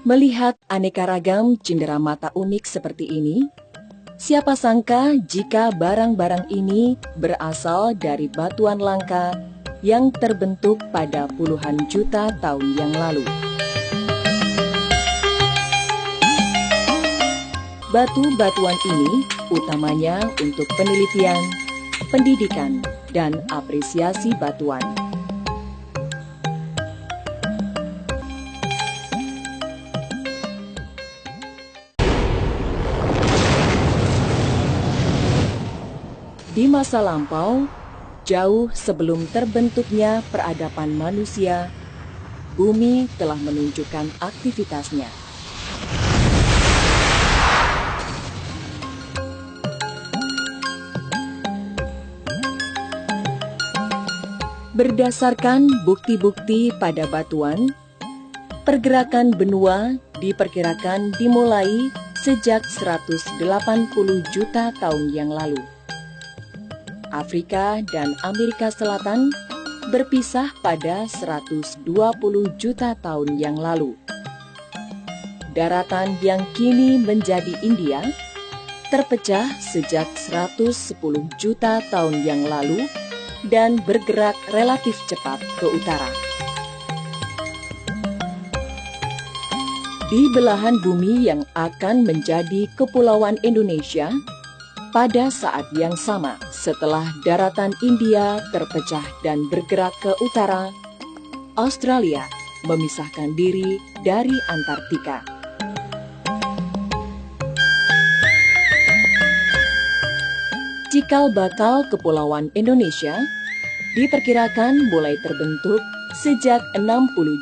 Melihat aneka ragam cenderamata unik seperti ini, siapa sangka jika barang-barang ini berasal dari batuan langka yang terbentuk pada puluhan juta tahun yang lalu. Batu-batuan ini utamanya untuk penelitian, pendidikan, dan apresiasi batuan. Di masa lampau, jauh sebelum terbentuknya peradaban manusia, bumi telah menunjukkan aktivitasnya. Berdasarkan bukti-bukti pada batuan, pergerakan benua diperkirakan dimulai sejak 180 juta tahun yang lalu. Afrika dan Amerika Selatan berpisah pada 120 juta tahun yang lalu. Daratan yang kini menjadi India terpecah sejak 110 juta tahun yang lalu dan bergerak relatif cepat ke utara. Di belahan bumi yang akan menjadi Kepulauan Indonesia, pada saat yang sama setelah daratan India terpecah dan bergerak ke utara, Australia memisahkan diri dari Antartika. Cikal bakal Kepulauan Indonesia diperkirakan mulai terbentuk sejak 60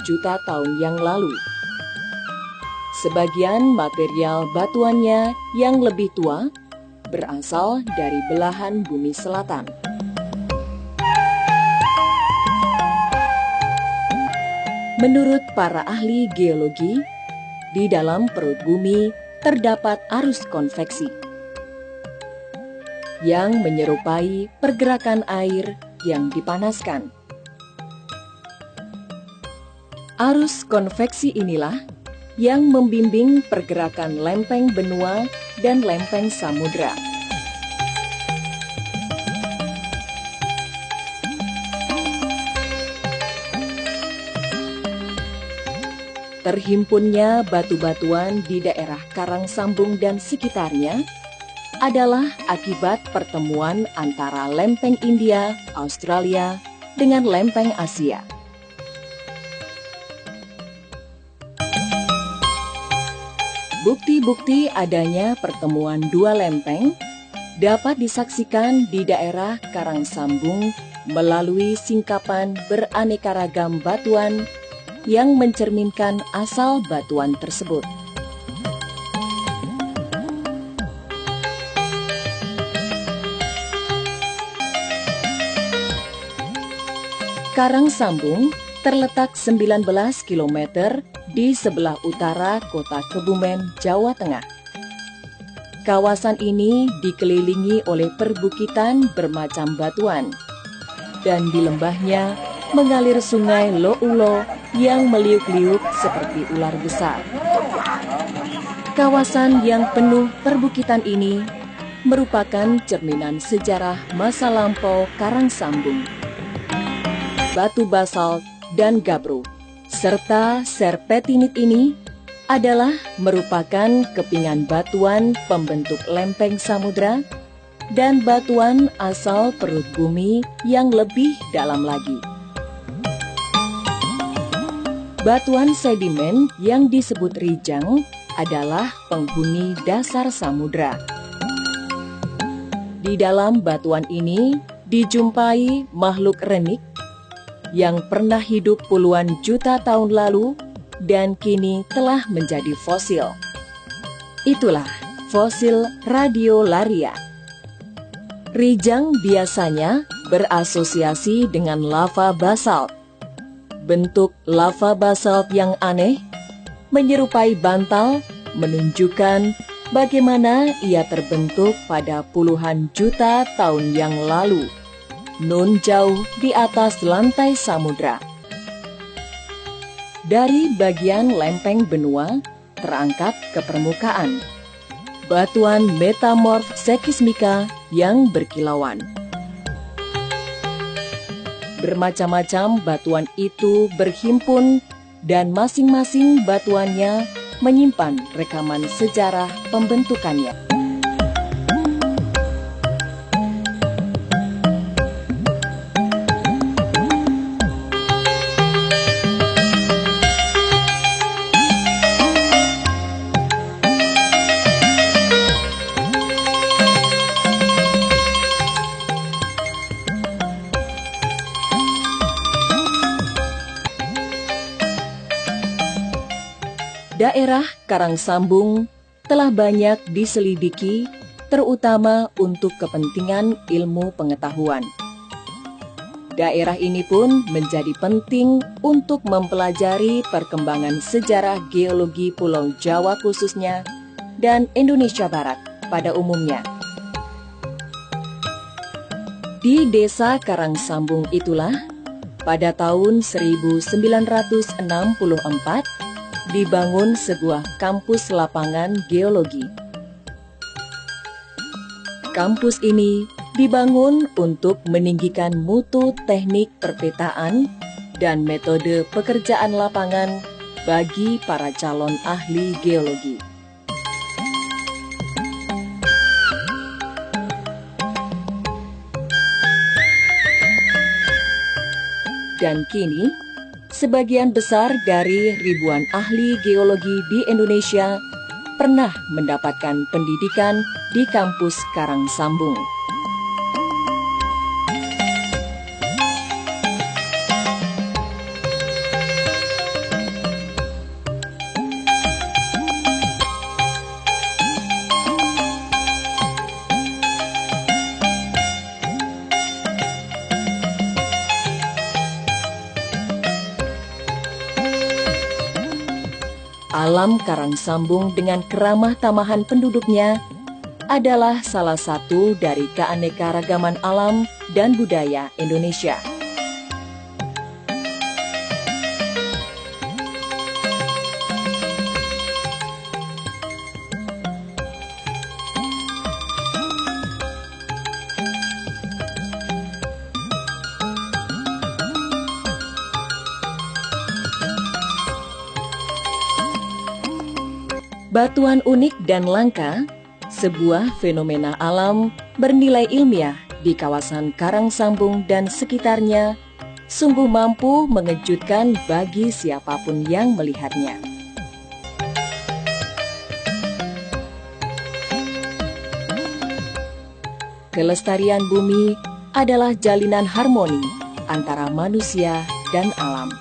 juta tahun yang lalu. Sebagian material batuannya yang lebih tua berasal dari belahan bumi selatan. Menurut para ahli geologi, di dalam perut bumi terdapat arus konveksi yang menyerupai pergerakan air yang dipanaskan. Arus konveksi inilah yang membimbing pergerakan lempeng benua dan lempeng samudra. Terhimpunnya batu-batuan di daerah Karang Sambung dan sekitarnya adalah akibat pertemuan antara lempeng India, Australia, dengan lempeng Asia. Bukti-bukti adanya pertemuan dua lempeng dapat disaksikan di daerah Karang Sambung melalui singkapan beraneka ragam batuan yang mencerminkan asal batuan tersebut. Karang Sambung terletak 19 km di sebelah utara kota Kebumen, Jawa Tengah. Kawasan ini dikelilingi oleh perbukitan bermacam batuan, dan di lembahnya mengalir sungai Loulo yang meliuk-liuk seperti ular besar. Kawasan yang penuh perbukitan ini merupakan cerminan sejarah masa lampau Karang Sambung. Batu basalt dan gabbro serta serpentinit ini adalah merupakan kepingan batuan pembentuk lempeng samudra dan batuan asal perut bumi yang lebih dalam lagi. Batuan sedimen yang disebut rijang adalah penghuni dasar samudra. Di dalam batuan ini dijumpai makhluk renik yang pernah hidup puluhan juta tahun lalu dan kini telah menjadi fosil. Itulah fosil radiolaria. Rijang biasanya berasosiasi dengan lava basalt. Bentuk lava basalt yang aneh, menyerupai bantal, menunjukkan bagaimana ia terbentuk pada puluhan juta tahun yang lalu, nun jauh di atas lantai samudra. Dari bagian lempeng benua terangkat ke permukaan batuan metamorf seismika yang berkilauan. Bermacam-macam batuan itu berhimpun dan masing-masing batuannya menyimpan rekaman sejarah pembentukannya. Daerah Karangsambung telah banyak diselidiki, terutama untuk kepentingan ilmu pengetahuan. Daerah ini pun menjadi penting untuk mempelajari perkembangan sejarah geologi Pulau Jawa khususnya dan Indonesia Barat pada umumnya. Di Desa Karangsambung itulah, pada tahun 1964, dibangun sebuah kampus lapangan geologi. Kampus ini dibangun untuk meninggikan mutu teknik perpetaan dan metode pekerjaan lapangan bagi para calon ahli geologi. Dan kini, sebagian besar dari ribuan ahli geologi di Indonesia pernah mendapatkan pendidikan di kampus Karangsambung. Alam Karangsambung dengan keramah tamahan penduduknya adalah salah satu dari keanekaragaman alam dan budaya Indonesia. Batuan unik dan langka, sebuah fenomena alam bernilai ilmiah di kawasan Karangsambung dan sekitarnya, sungguh mampu mengejutkan bagi siapapun yang melihatnya. Kelestarian bumi adalah jalinan harmoni antara manusia dan alam.